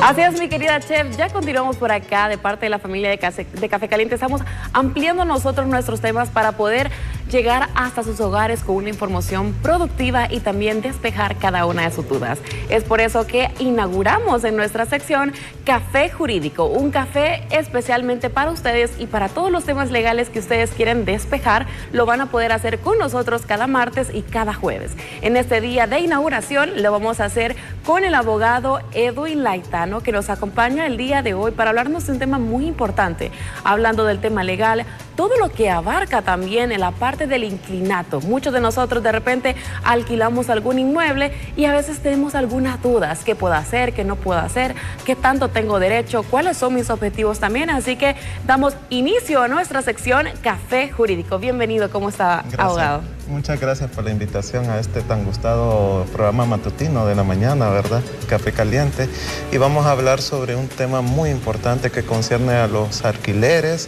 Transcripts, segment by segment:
Así es, mi querida chef, ya continuamos por acá de parte de la familia de Café Caliente. Estamos ampliando nosotros nuestros temas para poder llegar hasta sus hogares con una información productiva y también despejar cada una de sus dudas. Es por eso que inauguramos en nuestra sección Café Jurídico, un café especialmente para ustedes y para todos los temas legales que ustedes quieren despejar, lo van a poder hacer con nosotros cada martes y cada jueves. En este día de inauguración lo vamos a hacer con el abogado Edwin Laitano, que nos acompaña el día de hoy para hablarnos de un tema muy importante, hablando del tema legal, todo lo que abarca también en la parte del inquilinato. Muchos de nosotros de repente alquilamos algún inmueble y a veces tenemos algunas dudas, qué puedo hacer, qué no puedo hacer, qué tanto tengo derecho, cuáles son mis objetivos también, así que damos inicio a nuestra sección Café Jurídico. Bienvenido, ¿cómo está, gracias, abogado? Muchas gracias por la invitación a este tan gustado programa matutino de la mañana, ¿verdad? Café Caliente. Y vamos a hablar sobre un tema muy importante que concierne a los alquileres,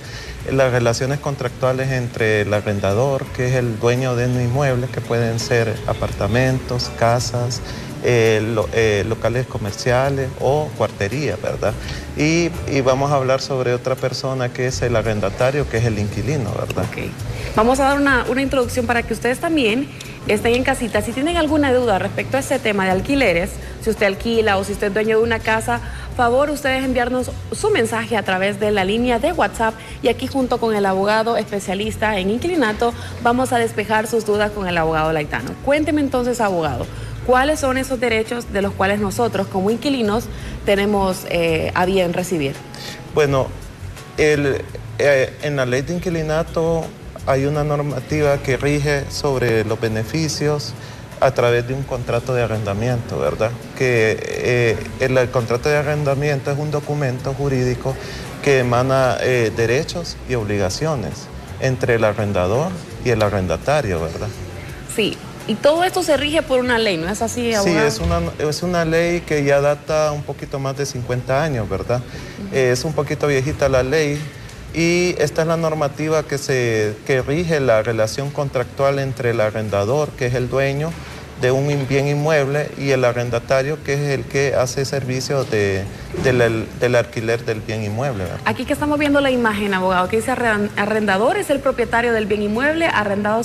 las relaciones contractuales entre el arrendador, que es el dueño de un inmueble, que pueden ser apartamentos, casas, locales comerciales o cuarterías, ¿verdad? Y vamos a hablar sobre otra persona que es el arrendatario, que es el inquilino, ¿verdad? Okay. Vamos a dar una introducción para que ustedes también estén en casita. Si tienen alguna duda respecto a este tema de alquileres, si usted alquila o si usted es dueño de una casa, favor ustedes enviarnos su mensaje a través de la línea de WhatsApp y aquí junto con el abogado especialista en inquilinato vamos a despejar sus dudas con el abogado Laitano. Cuénteme entonces, abogado, ¿cuáles son esos derechos de los cuales nosotros como inquilinos tenemos a bien recibir? Bueno, en la ley de inquilinato hay una normativa que rige sobre los beneficios a través de un contrato de arrendamiento, ¿verdad? Que el contrato de arrendamiento es un documento jurídico que emana derechos y obligaciones entre el arrendador y el arrendatario, ¿verdad? Sí. Y todo esto se rige por una ley, ¿no es así, abogado? Sí, es una ley que ya data un poquito más de 50 años, ¿verdad? Es un poquito viejita la ley y esta es la normativa que rige la relación contractual entre el arrendador, que es el dueño de un bien inmueble, y el arrendatario, que es el que hace servicio del alquiler del bien inmueble, ¿verdad? Aquí que estamos viendo la imagen, abogado, que dice arrendador es el propietario del bien inmueble, arrendado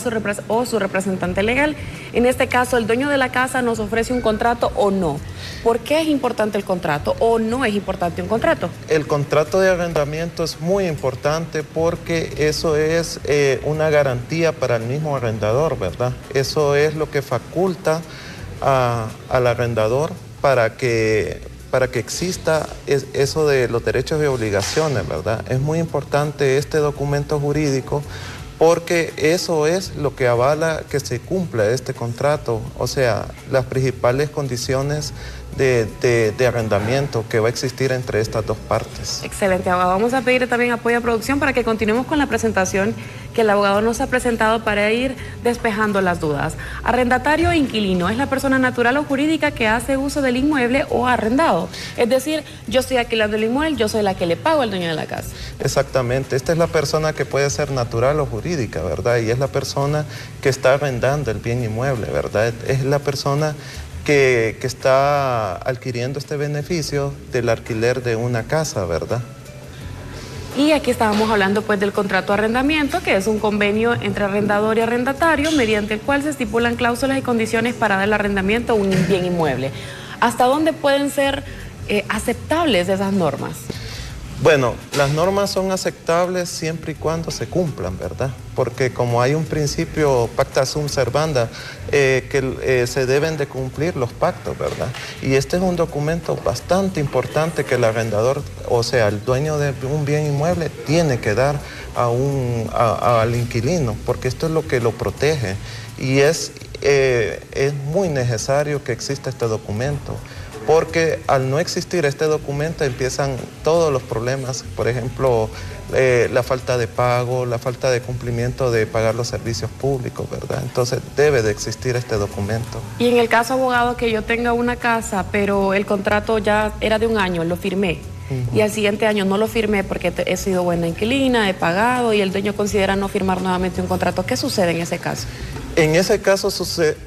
o su representante legal. En este caso, el dueño de la casa nos ofrece un contrato o no. ¿Por qué es importante el contrato o no es importante un contrato? El contrato de arrendamiento es muy importante porque eso es una garantía para el mismo arrendador, ¿verdad? Eso es lo que faculta al arrendador para que exista eso de los derechos y obligaciones, ¿verdad? Es muy importante este documento jurídico porque eso es lo que avala que se cumpla este contrato, o sea, las principales condiciones de arrendamiento que va a existir entre estas dos partes. Excelente, abogado. Vamos a pedir también apoyo a producción para que continuemos con la presentación que el abogado nos ha presentado para ir despejando las dudas. Arrendatario e inquilino es la persona natural o jurídica que hace uso del inmueble o arrendado. Es decir, yo estoy alquilando el inmueble, yo soy la que le pago al dueño de la casa. Exactamente. Esta es la persona que puede ser natural o jurídica, ¿verdad? Y es la persona que está arrendando el bien inmueble, ¿verdad? Es la persona que está adquiriendo este beneficio del alquiler de una casa, ¿verdad? Y aquí estábamos hablando pues del contrato de arrendamiento, que es un convenio entre arrendador y arrendatario, mediante el cual se estipulan cláusulas y condiciones para dar el arrendamiento a un bien inmueble. ¿Hasta dónde pueden ser aceptables esas normas? Bueno, las normas son aceptables siempre y cuando se cumplan, ¿verdad? Porque como hay un principio pacta sunt servanda, se deben de cumplir los pactos, ¿verdad? Y este es un documento bastante importante que el arrendador, o sea, el dueño de un bien inmueble, tiene que dar al inquilino, porque esto es lo que lo protege. Y es muy necesario que exista este documento, porque al no existir este documento empiezan todos los problemas, por ejemplo, la falta de pago, la falta de cumplimiento de pagar los servicios públicos, ¿verdad? Entonces debe de existir este documento. Y en el caso, abogado, que yo tenga una casa, pero el contrato ya era de un año, lo firmé, y al siguiente año no lo firmé porque he sido buena inquilina, he pagado, y el dueño considera no firmar nuevamente un contrato, ¿qué sucede en ese caso? En ese caso sucede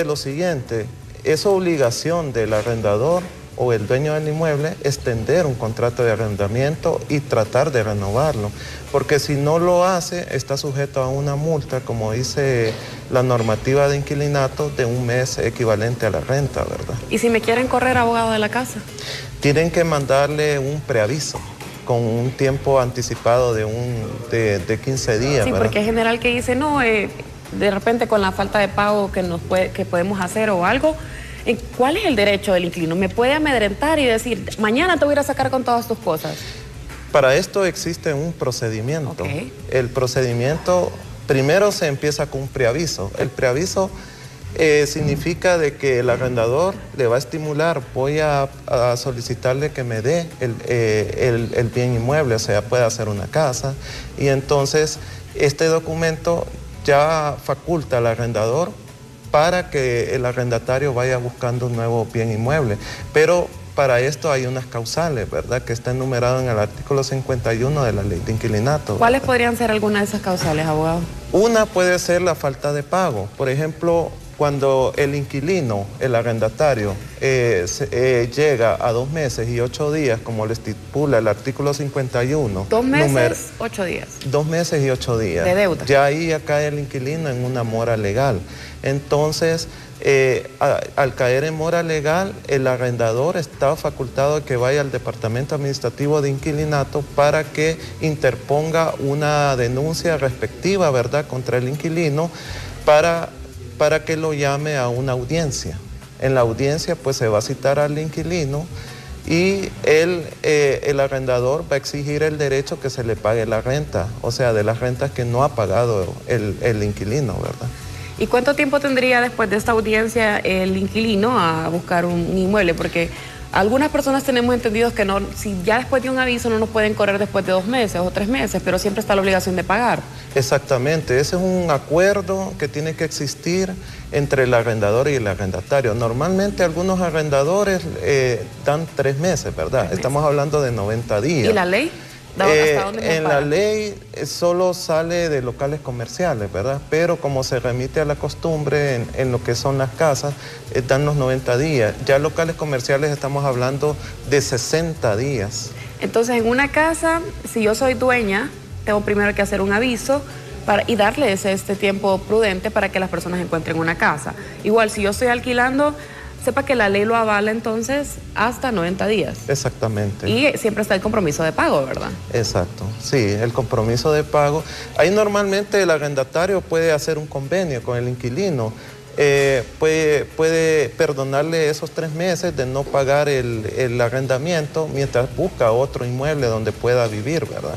lo siguiente: es obligación del arrendador o el dueño del inmueble extender un contrato de arrendamiento y tratar de renovarlo, porque si no lo hace está sujeto a una multa, como dice la normativa de inquilinato, de un mes equivalente a la renta, ¿verdad? ¿Y si me quieren correr, abogado de la casa? Tienen que mandarle un preaviso con un tiempo anticipado de 15 días. Sí, ¿verdad? porque es general que dice, no, de repente con la falta de pago que podemos hacer o algo, ¿cuál es el derecho del inquilino? ¿Me puede amedrentar y decir, mañana te voy a ir a sacar con todas tus cosas? Para esto existe un procedimiento. Okay. El procedimiento, primero se empieza con un preaviso. El preaviso significa de que el arrendador le va a estimular, voy a solicitarle que me dé el bien inmueble, o sea, puede hacer una casa, y entonces este documento ya faculta al arrendador para que el arrendatario vaya buscando un nuevo bien inmueble. Pero para esto hay unas causales, ¿verdad?, que está enumerado en el artículo 51 de la ley de inquilinato. ¿Cuáles podrían ser algunas de esas causales, abogado? Una puede ser la falta de pago. Por ejemplo, cuando el inquilino, el arrendatario, llega a 2 meses y 8 días, como le estipula el artículo 51. 2 meses, 8 días. 2 meses y 8 días. De deuda. Ya ahí ya cae el inquilino en una mora legal. Entonces, al caer en mora legal, el arrendador está facultado de que vaya al Departamento Administrativo de Inquilinato para que interponga una denuncia respectiva, ¿verdad?, contra el inquilino para que lo llame a una audiencia. En la audiencia pues se va a citar al inquilino y el arrendador va a exigir el derecho que se le pague la renta, o sea, de las rentas que no ha pagado el inquilino, ¿verdad? ¿Y cuánto tiempo tendría después de esta audiencia el inquilino a buscar un inmueble? Porque algunas personas tenemos entendidos que no, si ya después de un aviso no nos pueden correr después de 2 meses o 3 meses, pero siempre está la obligación de pagar. Exactamente, ese es un acuerdo que tiene que existir entre el arrendador y el arrendatario. Normalmente algunos arrendadores dan 3 meses, ¿verdad? 3 meses. Estamos hablando de 90 días. ¿Y la ley? ¿Hasta dónde en la ley solo sale de locales comerciales, ¿verdad? Pero como se remite a la costumbre en lo que son las casas, dan los 90 días. Ya locales comerciales estamos hablando de 60 días. Entonces, en una casa, si yo soy dueña, tengo primero que hacer un aviso y darles este tiempo prudente para que las personas encuentren una casa. Igual, si yo estoy alquilando, sepa que la ley lo avala entonces hasta 90 días. Exactamente. Y siempre está el compromiso de pago, ¿verdad? Exacto, sí, el compromiso de pago. Ahí normalmente el arrendatario puede hacer un convenio con el inquilino, puede perdonarle esos 3 meses de no pagar el arrendamiento mientras busca otro inmueble donde pueda vivir, ¿verdad?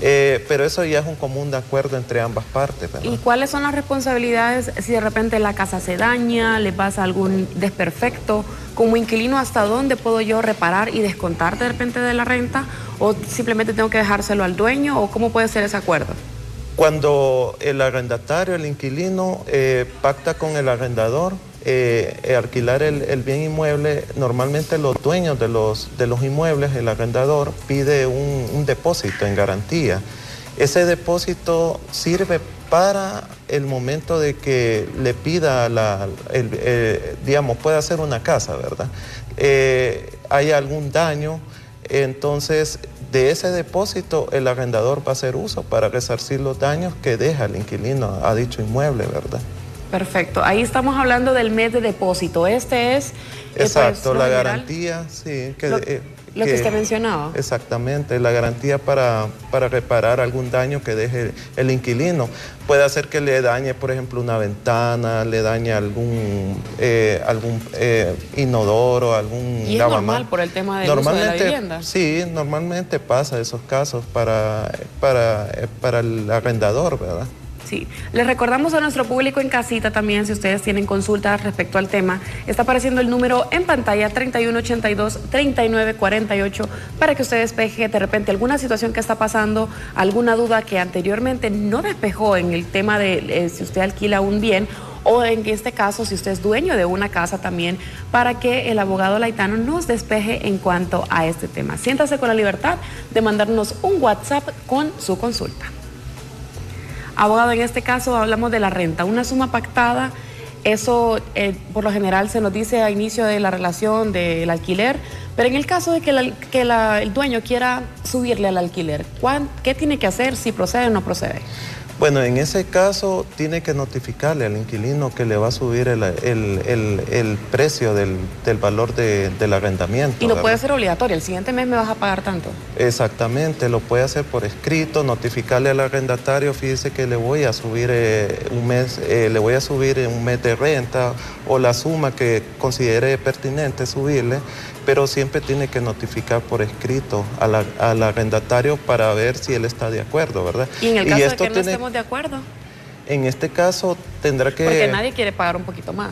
Pero eso ya es un común acuerdo entre ambas partes, ¿verdad? ¿Y cuáles son las responsabilidades si de repente la casa se daña, le pasa algún desperfecto? Como inquilino, ¿hasta dónde puedo yo reparar y descontar de repente de la renta? ¿O simplemente tengo que dejárselo al dueño? ¿O cómo puede ser ese acuerdo? Cuando el arrendatario, el inquilino, pacta con el arrendador, alquilar el bien inmueble, normalmente los dueños de los inmuebles, el arrendador pide un depósito en garantía. Ese depósito sirve para el momento de que le pida, digamos, puede hacer una casa, ¿verdad? Hay algún daño, entonces de ese depósito el arrendador va a hacer uso para resarcir los daños que deja el inquilino a dicho inmueble, ¿verdad? Perfecto. Ahí estamos hablando del mes de depósito. Este es... Exacto, pues, la general, garantía, sí. Lo que usted mencionaba. Exactamente, la garantía para reparar algún daño que deje el inquilino. Puede hacer que le dañe, por ejemplo, una ventana, le dañe algún inodoro, algún ¿Y es normal por el tema del uso de la vivienda? Sí, normalmente pasa esos casos para el arrendador, ¿verdad? Sí, les recordamos a nuestro público en casita también, si ustedes tienen consultas respecto al tema, está apareciendo el número en pantalla 3182-3948 para que usted despeje de repente alguna situación que está pasando, alguna duda que anteriormente no despejó en el tema de si usted alquila un bien o en este caso si usted es dueño de una casa también, para que el abogado Laitano nos despeje en cuanto a este tema. Siéntase con la libertad de mandarnos un WhatsApp con su consulta. Abogado, en este caso hablamos de la renta, una suma pactada Eso por lo general se nos dice a inicio de la relación del alquiler, pero en el caso de que el dueño quiera subirle al alquiler, ¿qué tiene que hacer, si procede o no procede? Bueno, en ese caso tiene que notificarle al inquilino que le va a subir el precio del valor del arrendamiento. Y no ¿verdad? puede ser obligatorio, el siguiente mes me vas a pagar tanto. Exactamente, lo puede hacer por escrito, notificarle al arrendatario, fíjese que le voy a subir un mes de renta o la suma que considere pertinente subirle, pero siempre tiene que notificar por escrito al arrendatario para ver si él está de acuerdo, ¿verdad? Y en el caso de que no estemos de acuerdo. En este caso tendrá que... Porque nadie quiere pagar un poquito más.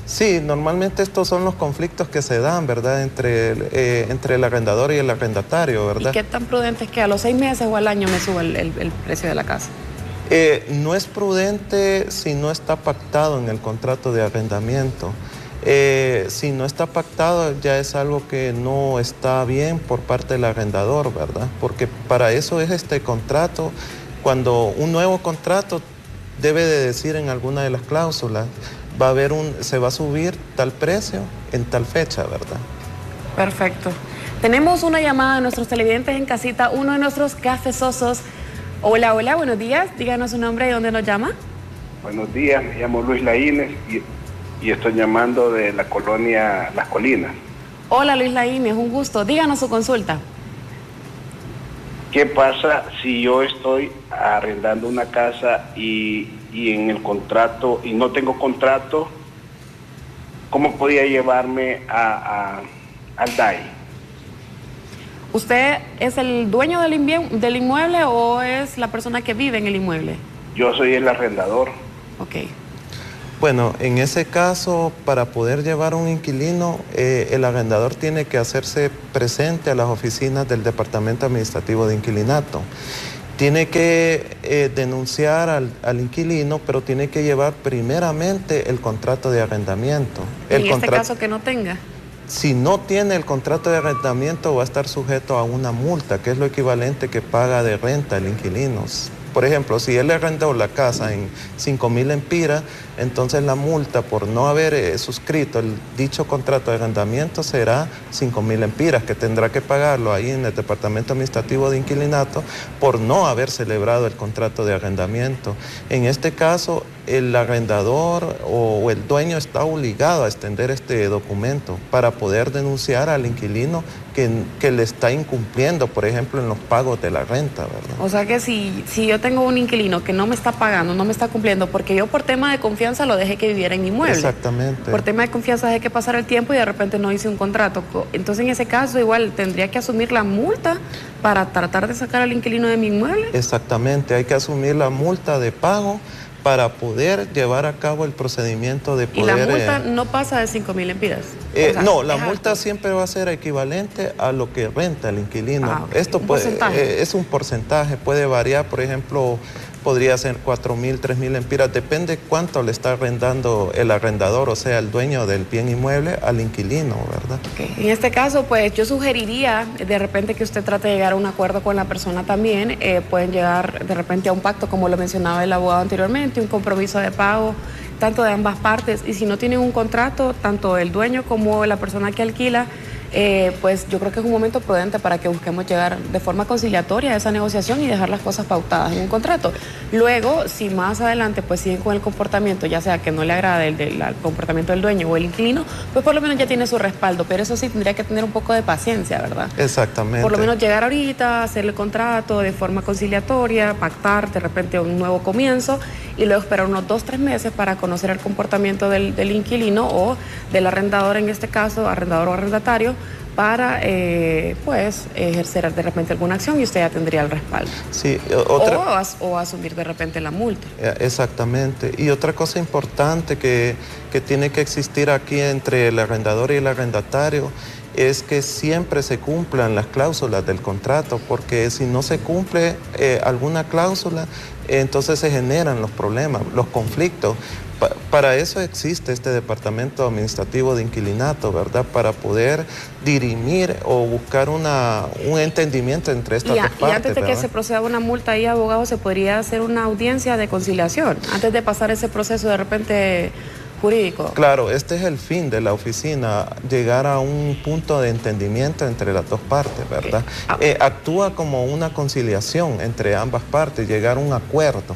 Sí, normalmente estos son los conflictos que se dan, ¿verdad? Entre el arrendador y el arrendatario, ¿verdad? ¿Y qué tan prudente es que a los 6 meses o al año me suba el precio de la casa? No es prudente si no está pactado en el contrato de arrendamiento. Si no está pactado ya es algo que no está bien por parte del arrendador, ¿verdad? Porque para eso es este contrato. Cuando un nuevo contrato debe de decir en alguna de las cláusulas, se va a subir tal precio en tal fecha, ¿verdad? Perfecto. Tenemos una llamada de nuestros televidentes en casita, uno de nuestros cafezosos. Hola, hola, buenos días. Díganos su nombre y dónde nos llama. Buenos días, me llamo Luis Laínez y estoy llamando de la colonia Las Colinas. Hola Luis Laínez, un gusto. Díganos su consulta. ¿Qué pasa si yo estoy arrendando una casa y en el contrato, y no tengo contrato? ¿Cómo podría llevarme al DAI? ¿Usted es el dueño del inmueble o es la persona que vive en el inmueble? Yo soy el arrendador. Ok. Bueno, en ese caso, para poder llevar un inquilino, el arrendador tiene que hacerse presente a las oficinas del Departamento Administrativo de Inquilinato. Tiene que denunciar al inquilino, pero tiene que llevar primeramente el contrato de arrendamiento. ¿En este caso que no tenga? Si no tiene el contrato de arrendamiento, va a estar sujeto a una multa, que es lo equivalente que paga de renta el inquilino. Por ejemplo, si él le arrendó la casa en 5,000 empiras, entonces la multa por no haber suscrito el dicho contrato de arrendamiento será 5,000 empiras, que tendrá que pagarlo ahí en el Departamento Administrativo de Inquilinato por no haber celebrado el contrato de arrendamiento. En este caso, el arrendador o el dueño está obligado a extender este documento para poder denunciar al inquilino que le está incumpliendo, por ejemplo, en los pagos de la renta, ¿verdad? O sea que si yo tengo un inquilino que no me está pagando, no me está cumpliendo, porque yo por tema de confianza lo dejé que viviera en mi inmueble. Exactamente. Por tema de confianza dejé que pasara el tiempo y de repente no hice un contrato. Entonces en ese caso igual tendría que asumir la multa para tratar de sacar al inquilino de mi inmueble. Exactamente, hay que asumir la multa de pago para poder llevar a cabo el procedimiento de poder... ¿Y la multa no pasa de 5,000 empiras? No, la multa siempre va a ser equivalente a lo que renta el inquilino. Okay. Esto es un porcentaje, puede variar, por ejemplo, podría ser 4,000, 3,000 empiras, depende cuánto le está arrendando el arrendador, o sea, el dueño del bien inmueble al inquilino, ¿verdad? Okay. En este caso, pues yo sugeriría de repente que usted trate de llegar a un acuerdo con la persona también, pueden llegar de repente a un pacto, como lo mencionaba el abogado anteriormente, un compromiso de pago, tanto de ambas partes, y si no tienen un contrato, tanto el dueño como la persona que alquila, pues yo creo que es un momento prudente para que busquemos llegar de forma conciliatoria a esa negociación y dejar las cosas pautadas en un contrato. Luego, si más adelante pues siguen con el comportamiento, ya sea que no le agrade el comportamiento del dueño o el inquilino, pues por lo menos ya tiene su respaldo, pero eso sí tendría que tener un poco de paciencia, ¿verdad? Exactamente. Por lo menos llegar ahorita, hacer el contrato de forma conciliatoria, pactar de repente un nuevo comienzo y luego esperar unos 2-3 meses para conocer el comportamiento del inquilino o del arrendador, en este caso, arrendador o arrendatario, para pues ejercer de repente alguna acción y usted ya tendría el respaldo. Sí, o asumir de repente la multa. Exactamente. Y otra cosa importante que tiene que existir aquí entre el arrendador y el arrendatario es que siempre se cumplan las cláusulas del contrato, porque si no se cumple alguna cláusula, entonces se generan los problemas, los conflictos. Para eso existe este Departamento Administrativo de Inquilinato, ¿verdad? Para poder dirimir o buscar un entendimiento entre estas dos partes. Y antes de que se proceda una multa ahí, abogado, se podría hacer una audiencia de conciliación, antes de pasar ese proceso de repente jurídico. Claro, este es el fin de la oficina, llegar a un punto de entendimiento entre las dos partes, ¿verdad? Okay. Actúa como una conciliación entre ambas partes, llegar a un acuerdo.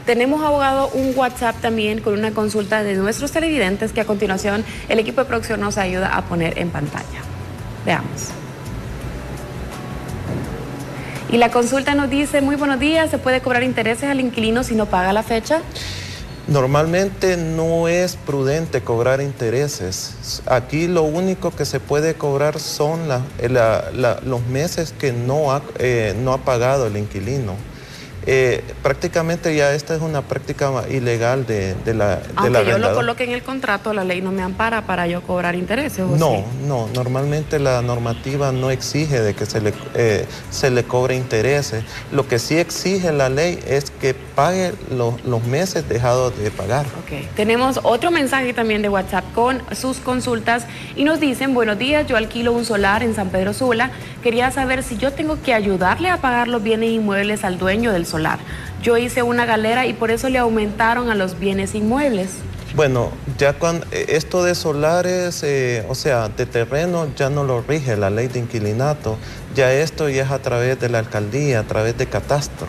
Tenemos, abogado, un WhatsApp también con una consulta de nuestros televidentes que a continuación el equipo de producción nos ayuda a poner en pantalla. Veamos. Y la consulta nos dice: muy buenos días, ¿se puede cobrar intereses al inquilino si no paga la fecha? Normalmente no es prudente cobrar intereses. Aquí lo único que se puede cobrar son los meses que no ha pagado el inquilino. Prácticamente ya esta es una práctica ilegal de la Aunque yo lo coloque en el contrato, la ley no me ampara para yo cobrar intereses. No, no, normalmente la normativa no exige de que se le cobre intereses. Lo que sí exige la ley es que pague los meses dejados de pagar. Okay. Tenemos otro mensaje también de WhatsApp con sus consultas y nos dicen: buenos días, yo alquilo un solar en San Pedro Sula. Quería saber si yo tengo que ayudarle a pagar los bienes inmuebles al dueño del solar. Yo hice una galera y por eso le aumentaron a los bienes inmuebles. Bueno, ya cuando esto de solares, o sea, de terreno, ya no lo rige la ley de inquilinato. Ya esto ya es a través de la alcaldía, a través de catastro,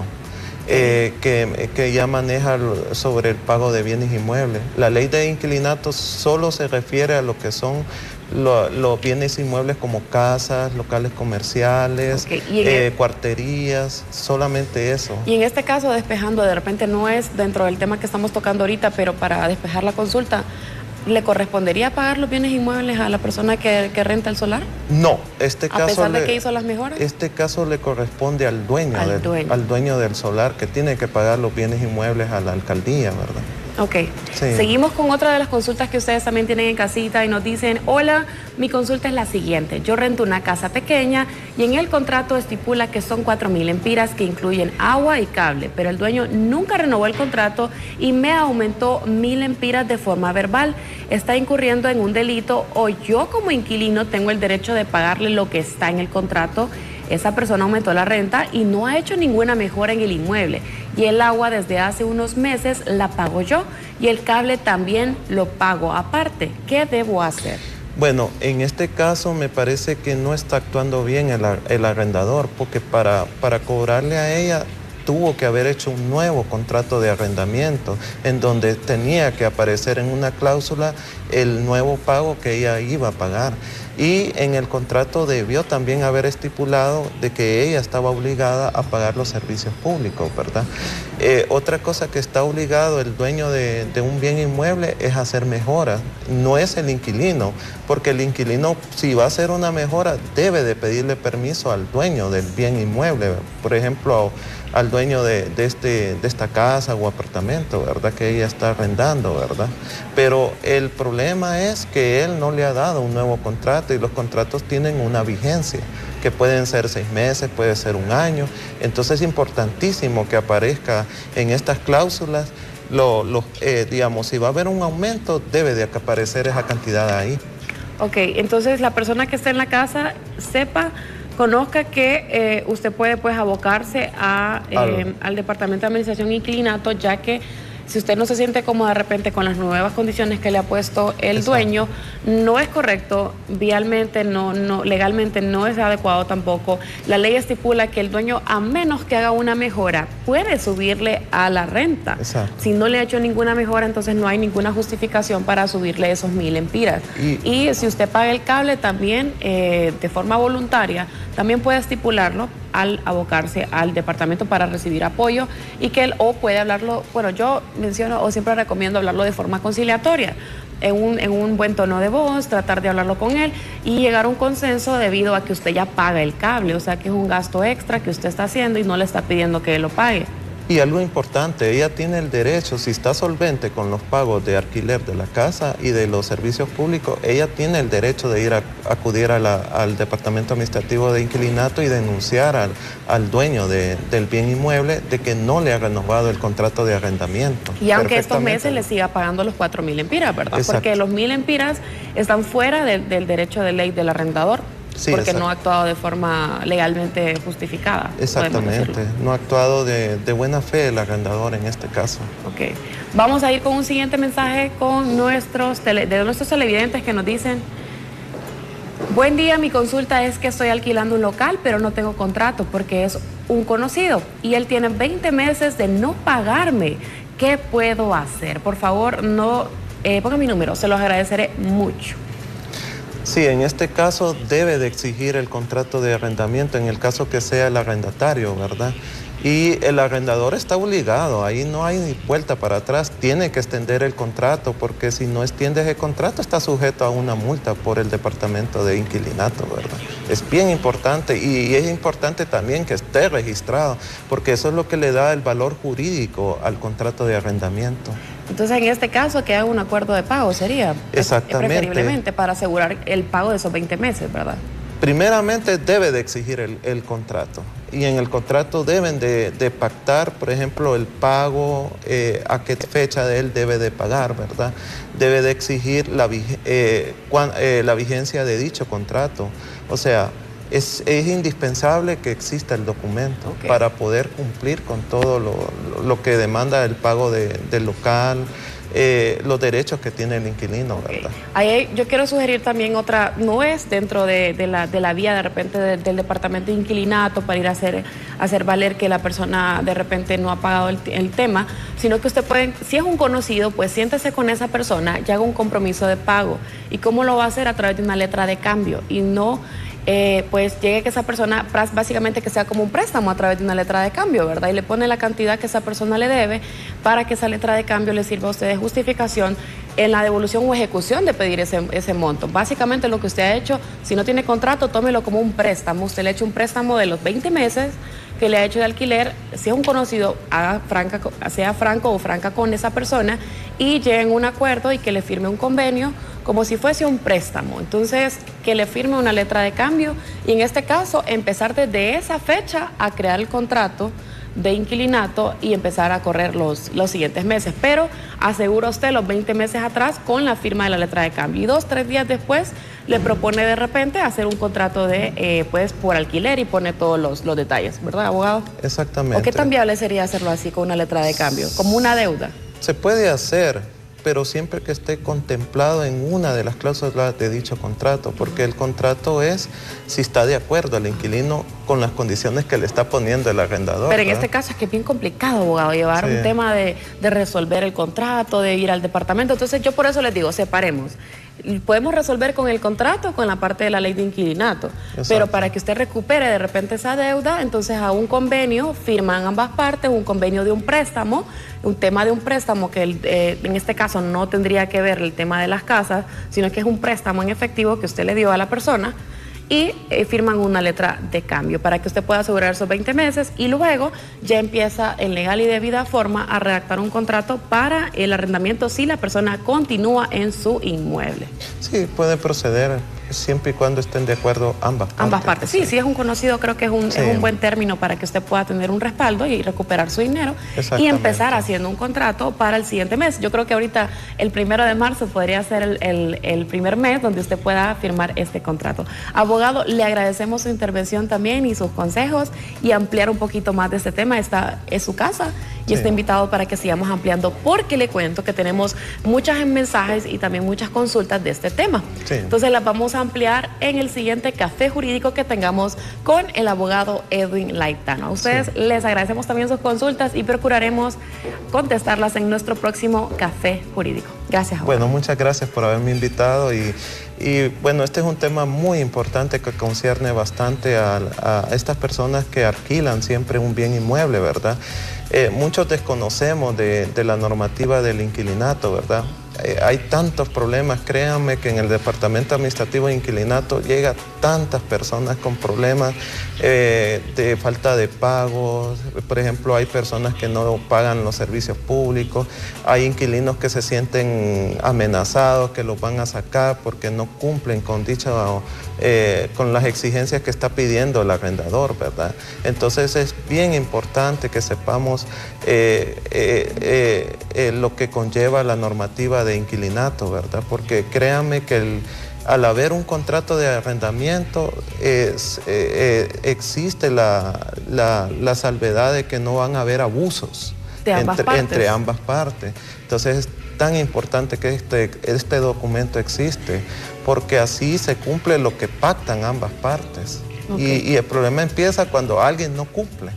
que ya maneja sobre el pago de bienes inmuebles. La ley de inquilinato solo se refiere a lo que son los bienes inmuebles como casas, locales comerciales, cuarterías, solamente eso. Y en este caso, despejando, de repente no es dentro del tema que estamos tocando ahorita, pero para despejar la consulta, ¿le correspondería pagar los bienes inmuebles a la persona que renta el solar? No, este caso... ¿A pesar de que hizo las mejoras? Este caso le corresponde al dueño del solar, que tiene que pagar los bienes inmuebles a la alcaldía, ¿verdad? Ok, sí. Seguimos con otra de las consultas que ustedes también tienen en casita y nos dicen: hola, mi consulta es la siguiente. Yo rento una casa pequeña y en el contrato estipula que son 4,000 empiras que incluyen agua y cable, pero el dueño nunca renovó el contrato y me aumentó 1,000 empiras de forma verbal. Está incurriendo en un delito, o yo como inquilino tengo el derecho de pagarle lo que está en el contrato. Esa persona aumentó la renta y no ha hecho ninguna mejora en el inmueble. Y el agua desde hace unos meses la pago yo y el cable también lo pago aparte. ¿Qué debo hacer? Bueno, en este caso me parece que no está actuando bien el arrendador, porque para cobrarle a ella tuvo que haber hecho un nuevo contrato de arrendamiento en donde tenía que aparecer en una cláusula el nuevo pago que ella iba a pagar. Y en el contrato debió también haber estipulado de que ella estaba obligada a pagar los servicios públicos, ¿verdad? Otra cosa que está obligado el dueño de un bien inmueble es hacer mejoras, no es el inquilino, porque el inquilino, si va a hacer una mejora, debe de pedirle permiso al dueño del bien inmueble, por ejemplo, al dueño de esta casa o apartamento, ¿verdad? Que ella está arrendando, ¿verdad? Pero el problema es que él no le ha dado un nuevo contrato y los contratos tienen una vigencia, que pueden ser 6 meses, puede ser 1 año. Entonces es importantísimo que aparezca en estas cláusulas, digamos, si va a haber un aumento, debe de aparecer esa cantidad ahí. Ok, entonces la persona que está en la casa conozca que usted puede pues abocarse al Departamento de Administración e Inquilinato, ya que si usted no se siente cómodo de repente con las nuevas condiciones que le ha puesto el dueño, no es correcto, vialmente, legalmente no es adecuado tampoco. La ley estipula que el dueño, a menos que haga una mejora, puede subirle a la renta. Exacto. Si no le ha hecho ninguna mejora, entonces no hay ninguna justificación para subirle esos 1,000 empiras. Y si usted paga el cable también de forma voluntaria, también puede estipularlo al abocarse al departamento para recibir apoyo, y que él puede hablarlo, bueno, yo menciono o siempre recomiendo hablarlo de forma conciliatoria, en un buen tono de voz, tratar de hablarlo con él y llegar a un consenso debido a que usted ya paga el cable, o sea que es un gasto extra que usted está haciendo y no le está pidiendo que él lo pague. Y algo importante, ella tiene el derecho, si está solvente con los pagos de alquiler de la casa y de los servicios públicos, ella tiene el derecho de ir a acudir al Departamento Administrativo de Inquilinato y denunciar al dueño del bien inmueble de que no le ha renovado el contrato de arrendamiento. Y aunque estos meses le siga pagando los 4,000 empiras, ¿verdad? Exacto. Porque los 1,000 empiras están fuera del derecho de ley del arrendador. Sí, porque exacto. no ha actuado de forma legalmente justificada. Exactamente, no ha actuado de buena fe el arrendador en este caso. Ok, vamos a ir con un siguiente mensaje con nuestros televidentes que nos dicen: buen día, mi consulta es que estoy alquilando un local, pero no tengo contrato porque es un conocido y él tiene 20 meses de no pagarme. ¿Qué puedo hacer? Por favor, no ponga mi número, se los agradeceré mucho. Sí, en este caso debe de exigir el contrato de arrendamiento en el caso que sea el arrendatario, ¿verdad? Y el arrendador está obligado, ahí no hay ni vuelta para atrás, tiene que extender el contrato porque si no extiende el contrato está sujeto a una multa por el departamento de inquilinato, ¿verdad? Es bien importante y es importante también que esté registrado porque eso es lo que le da el valor jurídico al contrato de arrendamiento. Entonces, en este caso, que haga un acuerdo de pago sería preferiblemente para asegurar el pago de esos 20 meses, ¿verdad? Primeramente debe de exigir el contrato y en el contrato deben de pactar, por ejemplo, el pago, a qué fecha de él debe de pagar, ¿verdad? Debe de exigir la vigencia de dicho contrato. O sea, es indispensable que exista el documento para poder cumplir con todo lo que demanda el pago del local, los derechos que tiene el inquilino, ¿verdad? Ahí yo quiero sugerir también otra, no es dentro de la vía de repente del departamento de inquilinato para ir a hacer valer que la persona de repente no ha pagado el tema, sino que usted puede, si es un conocido, pues siéntese con esa persona y haga un compromiso de pago. ¿Y cómo lo va a hacer? A través de una letra de cambio y no... pues llegue que esa persona básicamente que sea como un préstamo a través de una letra de cambio, ¿verdad? Y le pone la cantidad que esa persona le debe para que esa letra de cambio le sirva a usted de justificación en la devolución o ejecución de pedir ese monto. Básicamente lo que usted ha hecho, si no tiene contrato, tómelo como un préstamo. Usted le ha hecho un préstamo de los 20 meses que le ha hecho de alquiler. Si es un conocido, sea franco o franca con esa persona y lleguen a un acuerdo y que le firme un convenio como si fuese un préstamo. Entonces, que le firme una letra de cambio y en este caso empezar desde esa fecha a crear el contrato de inquilinato y empezar a correr los siguientes meses. Pero asegura usted los 20 meses atrás con la firma de la letra de cambio. Y 2-3 días después le propone de repente hacer un contrato de pues por alquiler y pone todos los detalles, ¿verdad, abogado? Exactamente. ¿O qué tan viable sería hacerlo así con una letra de cambio? Como una deuda. Se puede hacer, pero siempre que esté contemplado en una de las cláusulas de dicho contrato, porque el contrato es si está de acuerdo el inquilino con las condiciones que le está poniendo el arrendador. Pero en este caso es que es bien complicado, abogado, llevar un tema de resolver el contrato, de ir al departamento. Entonces yo por eso les digo, separemos. Podemos resolver con el contrato, con la parte de la ley de inquilinato. Exacto. Pero para que usted recupere de repente esa deuda, entonces a un convenio, firman ambas partes, un convenio de un préstamo, un tema de un préstamo que en este caso no tendría que ver el tema de las casas, sino que es un préstamo en efectivo que usted le dio a la persona y firman una letra de cambio para que usted pueda asegurar esos 20 meses y luego ya empieza en legal y debida forma a redactar un contrato para el arrendamiento si la persona continúa en su inmueble. Sí, puede proceder siempre y cuando estén de acuerdo ambas partes. Ambas partes, sí, si es un conocido creo que es un buen término para que usted pueda tener un respaldo y recuperar su dinero y empezar haciendo un contrato para el siguiente mes. Yo creo que ahorita el 1 de marzo podría ser el primer mes donde usted pueda firmar este contrato. Abogado, le agradecemos su intervención también y sus consejos y ampliar un poquito más de este tema. Esta es su casa y está invitado para que sigamos ampliando porque le cuento que tenemos muchos mensajes y también muchas consultas de este tema. Sí. Entonces las vamos a ampliar en el siguiente café jurídico que tengamos con el abogado Edwin Laitano. A ustedes les agradecemos también sus consultas y procuraremos contestarlas en nuestro próximo café jurídico. Gracias, abogado. Bueno, muchas gracias por haberme invitado y bueno, este es un tema muy importante que concierne bastante a estas personas que alquilan siempre un bien inmueble, ¿verdad? Muchos desconocemos de la normativa del inquilinato, ¿verdad? Hay tantos problemas, créanme que en el Departamento Administrativo de Inquilinato llega tantas personas con problemas de falta de pagos. Por ejemplo, hay personas que no pagan los servicios públicos, hay inquilinos que se sienten amenazados, que los van a sacar porque no cumplen con con las exigencias que está pidiendo el arrendador, ¿verdad? Entonces es bien importante que sepamos lo que conlleva la normativa de inquilinato, ¿verdad? Porque créanme que al haber un contrato de arrendamiento, existe la salvedad de que no van a haber abusos entre ambas partes. Entonces es tan importante que este documento existe, porque así se cumple lo que pactan ambas partes. Y el problema empieza cuando alguien no cumple.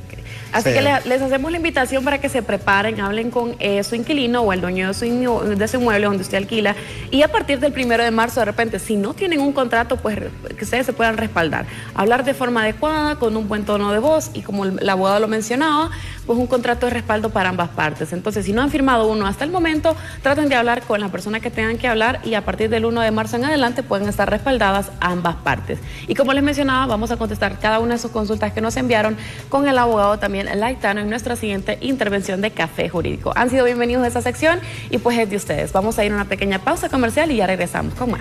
Así que les hacemos la invitación para que se preparen, hablen con su inquilino o el dueño de su inmueble donde usted alquila, y a partir del 1 de marzo, de repente, si no tienen un contrato, pues que ustedes se puedan respaldar. Hablar de forma adecuada, con un buen tono de voz, y como el abogado lo mencionaba, pues un contrato de respaldo para ambas partes. Entonces, si no han firmado uno hasta el momento, traten de hablar con la persona que tengan que hablar, y a partir del 1 de marzo en adelante pueden estar respaldadas ambas partes. Y como les mencionaba, vamos a contestar cada una de sus consultas que nos enviaron con el abogado también Laitano en nuestra siguiente intervención de Café Jurídico. Han sido bienvenidos a esta sección y pues es de ustedes. Vamos a ir a una pequeña pausa comercial y ya regresamos con más.